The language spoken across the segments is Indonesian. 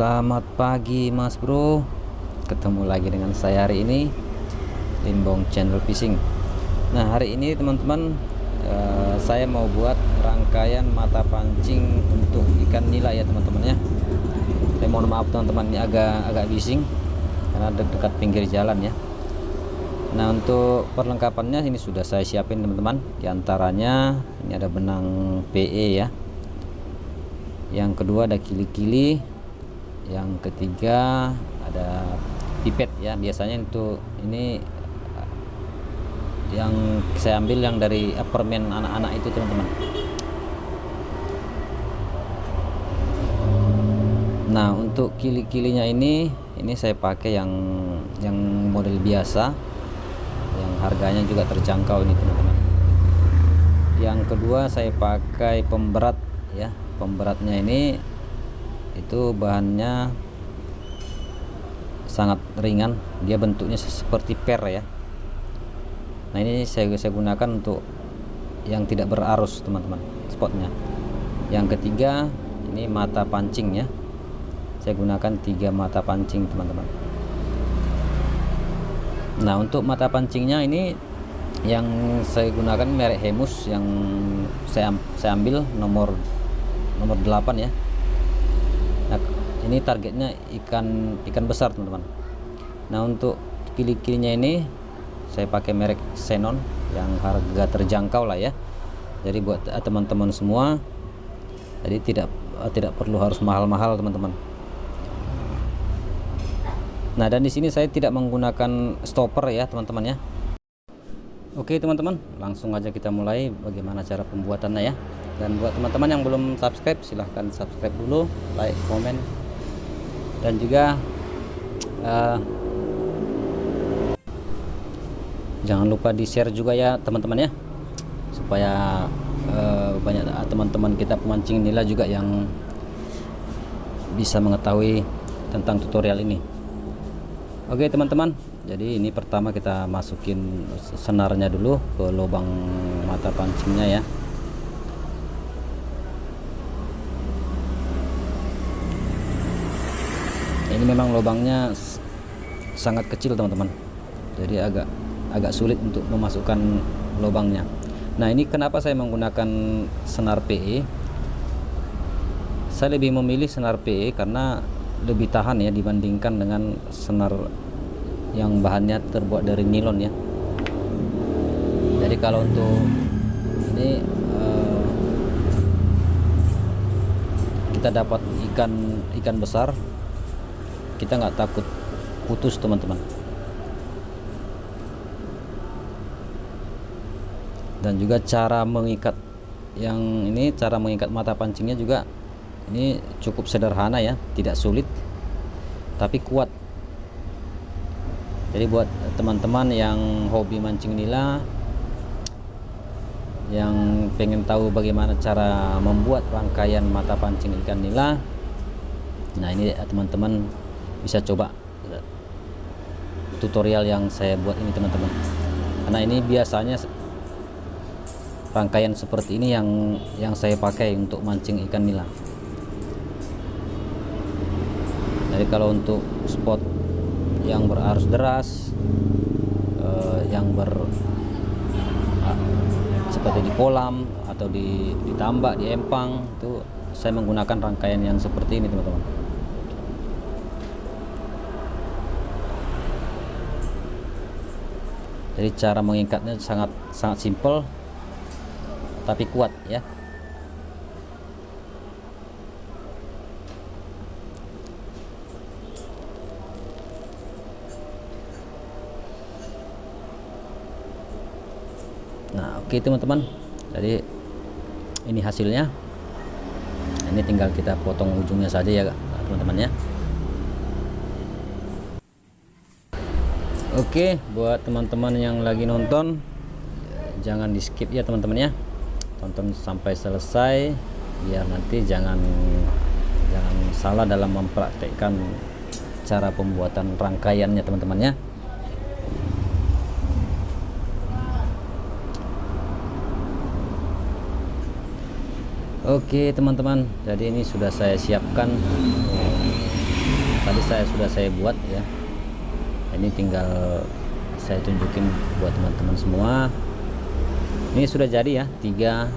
Selamat pagi Mas Bro. Ketemu lagi dengan saya hari ini, Limbong Channel Fishing. Nah, hari ini teman-teman, saya mau buat rangkaian mata pancing untuk ikan nila ya teman-teman ya. Saya mohon maaf teman-teman, ini agak bising karena dekat pinggir jalan ya. Nah, untuk perlengkapannya ini sudah saya siapin teman-teman. Di antaranya ini ada benang PE ya. Yang kedua ada kili-kili. Yang ketiga ada pipet ya. Biasanya untuk ini yang saya ambil yang dari permen anak-anak itu teman-teman. Nah, untuk kili-kilinya ini saya pakai yang model biasa, yang harganya juga terjangkau ini teman-teman. Yang kedua saya pakai pemberat ya. Pemberatnya ini itu bahannya sangat ringan, dia bentuknya seperti per ya. Nah, ini saya gunakan untuk yang tidak berarus teman-teman, spotnya. Yang ketiga ini mata pancing ya, saya gunakan 3 mata pancing teman-teman. Nah, untuk mata pancingnya ini yang saya gunakan merek Hemus, yang saya ambil nomor 8 ya. Nah, ini targetnya ikan besar teman-teman. Nah, untuk kili-kilinya ini saya pakai merek Xenon yang harga terjangkau lah ya. Jadi buat teman-teman semua, jadi tidak perlu harus mahal-mahal teman-teman. Nah, dan di sini saya tidak menggunakan stopper ya teman-teman ya. Oke teman-teman, langsung aja kita mulai bagaimana cara pembuatannya ya. Dan buat teman-teman yang belum subscribe, silahkan subscribe dulu, like, komen, dan juga jangan lupa di share juga ya teman-teman ya, supaya banyak teman-teman kita pemancing nila juga yang bisa mengetahui tentang tutorial ini. Oke teman-teman, jadi ini pertama kita masukin senarnya dulu ke lubang mata pancingnya ya. Ini memang lubangnya sangat kecil teman-teman, jadi agak sulit untuk memasukkan lubangnya. Nah, ini kenapa saya menggunakan senar PE. Saya lebih memilih senar PE karena lebih tahan ya dibandingkan dengan senar yang bahannya terbuat dari nilon ya. Jadi kalau untuk ini kita dapat ikan besar, kita nggak takut putus teman-teman. Dan juga cara mengikat cara mengikat mata pancingnya juga ini cukup sederhana ya, tidak sulit tapi kuat. Jadi buat teman-teman yang hobi mancing nila, yang pengen tahu bagaimana cara membuat rangkaian mata pancing ikan nila, nah ini teman-teman bisa coba tutorial yang saya buat ini teman-teman, karena ini biasanya rangkaian seperti ini yang saya pakai untuk mancing ikan nila. Jadi kalau untuk spot yang berarus deras, yang seperti di kolam atau di tambak, di empang, itu saya menggunakan rangkaian yang seperti ini teman-teman. Jadi cara mengikatnya sangat simpel tapi kuat ya. Nah, oke teman-teman, jadi ini hasilnya. Ini tinggal kita potong ujungnya saja ya teman-teman ya. Oke, buat teman-teman yang lagi nonton, jangan di skip ya teman-teman ya, tonton sampai selesai biar nanti jangan salah dalam mempraktekkan cara pembuatan rangkaiannya teman-teman ya. Oke teman-teman, jadi ini sudah saya siapkan tadi sudah saya buat ya. Ini tinggal saya tunjukin buat teman-teman semua. Ini sudah jadi ya, tiga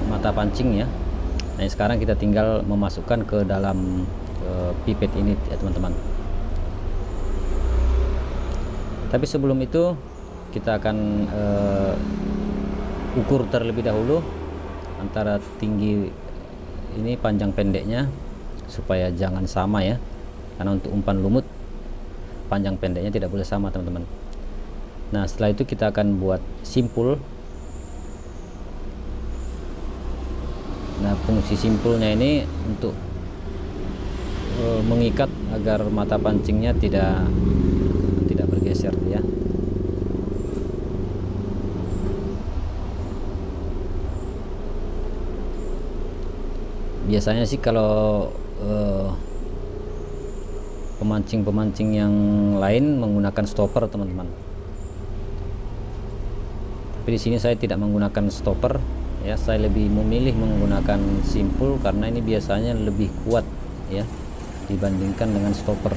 mata pancing ya. Nah sekarang kita tinggal memasukkan ke dalam pipet ini ya teman-teman. Tapi sebelum itu kita akan ukur terlebih dahulu antara tinggi ini panjang pendeknya supaya jangan sama ya, karena untuk umpan lumut panjang pendeknya tidak boleh sama teman-teman. Nah setelah itu kita akan buat simpul. Nah fungsi simpulnya ini untuk mengikat agar mata pancingnya tidak bergeser ya. Biasanya sih kalau pemancing-pemancing yang lain menggunakan stopper teman-teman. Tapi di sini saya tidak menggunakan stopper ya, saya lebih memilih menggunakan simpul karena ini biasanya lebih kuat ya dibandingkan dengan stopper.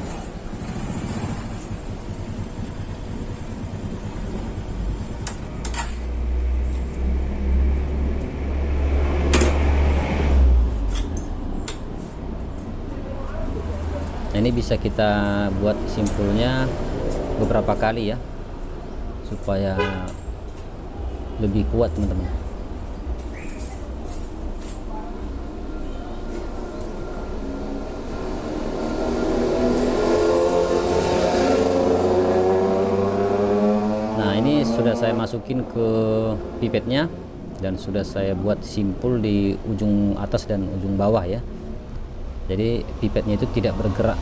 Nah, ini bisa kita buat simpulnya beberapa kali ya supaya lebih kuat teman-teman. Nah ini sudah saya masukin ke pipetnya dan sudah saya buat simpul di ujung atas dan ujung bawah ya. Jadi pipetnya itu tidak bergerak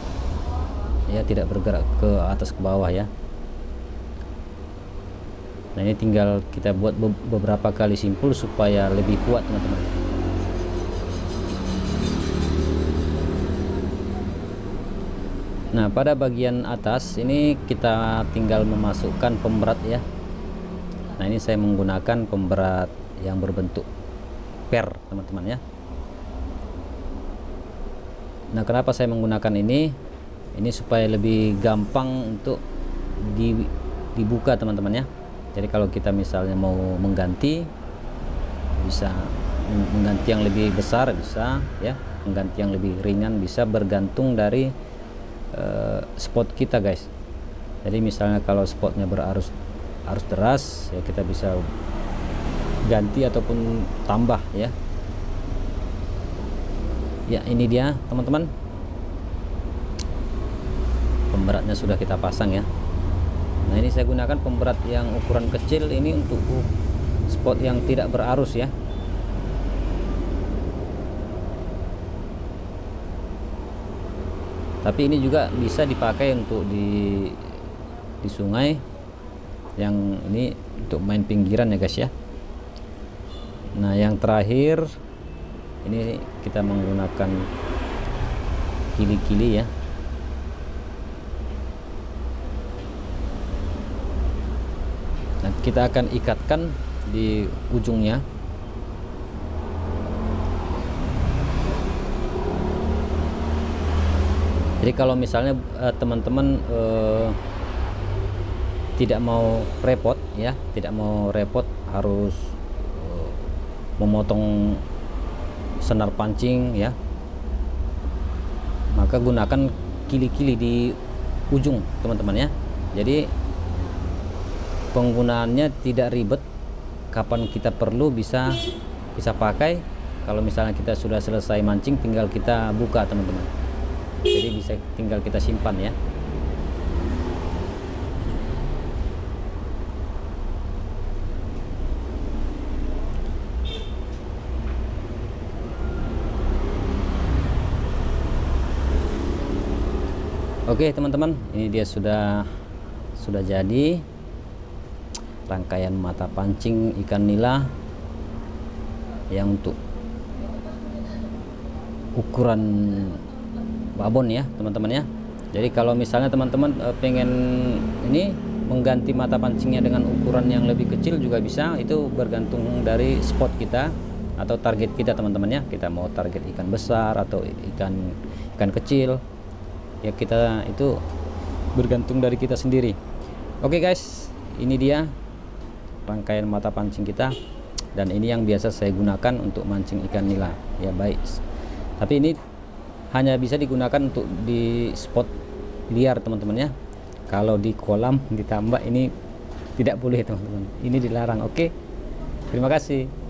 ya, tidak bergerak ke atas ke bawah ya. Nah ini tinggal kita buat beberapa kali simpul supaya lebih kuat teman-teman. Nah pada bagian atas ini kita tinggal memasukkan pemberat ya. Nah ini saya menggunakan pemberat yang berbentuk per teman-teman ya. Nah kenapa saya menggunakan ini supaya lebih gampang untuk dibuka teman-teman ya. Jadi kalau kita misalnya mau mengganti, bisa mengganti yang lebih besar bisa ya, mengganti yang lebih ringan bisa, bergantung dari spot kita guys. Jadi misalnya kalau spotnya berarus deras ya, kita bisa ganti ataupun tambah ya. Ya ini dia teman-teman, pemberatnya sudah kita pasang ya. Nah ini saya gunakan pemberat yang ukuran kecil ini untuk spot yang tidak berarus ya. Tapi ini juga bisa dipakai untuk di sungai, yang ini untuk main pinggiran ya guys ya. Nah yang terakhir ini kita menggunakan kili-kili ya. Nah, kita akan ikatkan di ujungnya. Jadi kalau misalnya teman-teman tidak mau repot ya, tidak mau repot harus memotong senar pancing ya, maka gunakan kili-kili di ujung teman-teman ya. Jadi penggunaannya tidak ribet, kapan kita perlu bisa pakai. Kalau misalnya kita sudah selesai mancing tinggal kita buka teman-teman, jadi bisa tinggal kita simpan ya. Oke teman-teman, ini dia sudah jadi rangkaian mata pancing ikan nila yang untuk ukuran babon ya teman-teman ya. Jadi kalau misalnya teman-teman pengen ini mengganti mata pancingnya dengan ukuran yang lebih kecil juga bisa, itu bergantung dari spot kita atau target kita teman-teman ya. Kita mau target ikan besar atau ikan kecil ya kita itu bergantung dari kita sendiri. Oke guys, ini dia rangkaian mata pancing kita, dan ini yang biasa saya gunakan untuk mancing ikan nila ya baik. Tapi ini hanya bisa digunakan untuk di spot liar teman-teman ya. Kalau di kolam ditambah ini tidak boleh teman-teman, ini dilarang. Oke, terima kasih.